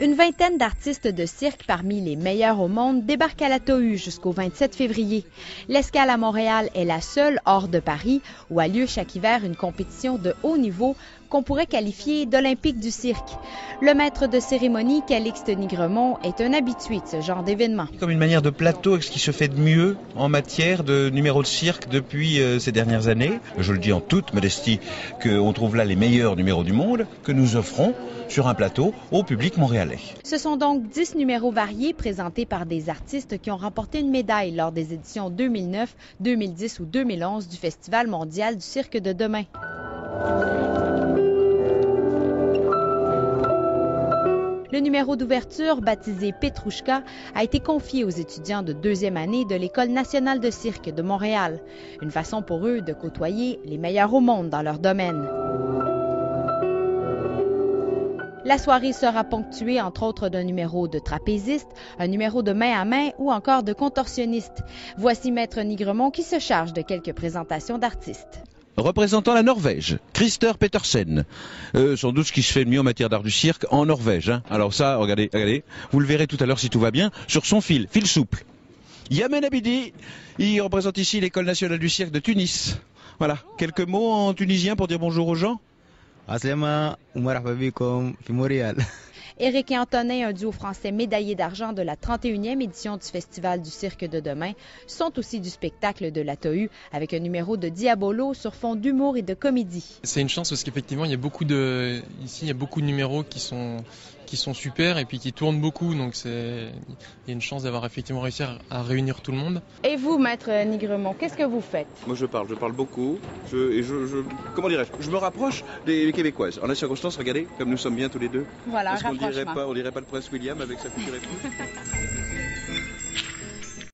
Une vingtaine d'artistes de cirque parmi les meilleurs au monde débarquent à la Tohu jusqu'au 27 février. L'escale à Montréal est la seule hors de Paris où a lieu chaque hiver une compétition de haut niveau qu'on pourrait qualifier d'olympique du cirque. Le maître de cérémonie, Calixte Nigremont, est un habitué de ce genre d'événement. Comme une manière de plateau avec ce qui se fait de mieux en matière de numéros de cirque depuis ces dernières années. Je le dis en toute modestie qu'on trouve là les meilleurs numéros du monde que nous offrons sur un plateau au public montréalais. Ce sont donc 10 numéros variés présentés par des artistes qui ont remporté une médaille lors des éditions 2009, 2010 ou 2011 du Festival mondial du cirque de demain. Le numéro d'ouverture, baptisé Petrouchka, a été confié aux étudiants de deuxième année de l'École nationale de cirque de Montréal. Une façon pour eux de côtoyer les meilleurs au monde dans leur domaine. La soirée sera ponctuée entre autres d'un numéro de trapéziste, un numéro de main à main ou encore de contorsionniste. Voici Maître Nigremont qui se charge de quelques présentations d'artistes. Représentant la Norvège, Christer Petersen, sans doute ce qui se fait de mieux en matière d'art du cirque en Norvège. Alors ça, regardez, vous le verrez tout à l'heure si tout va bien, sur son fil souple. Yamen Abidi, il représente ici l'École nationale du cirque de Tunis. Voilà, quelques mots en tunisien pour dire bonjour aux gens. Éric et Antonin, un duo français médaillé d'argent de la 31e édition du Festival du cirque de demain, sont aussi du spectacle de la Tohu avec un numéro de Diabolo sur fond d'humour et de comédie. C'est une chance parce qu'effectivement, il y a beaucoup de numéros qui sont super et puis qui tournent beaucoup, donc il y a une chance d'avoir effectivement réussi à réunir tout le monde. Et vous, Maître Nigremont, qu'est-ce que vous faites? Moi je parle beaucoup, comment dirais-je, je me rapproche des Québécoises. En la circonstance, regardez, comme nous sommes bien tous les deux. Voilà, on dirait pas le prince William avec sa future épouse.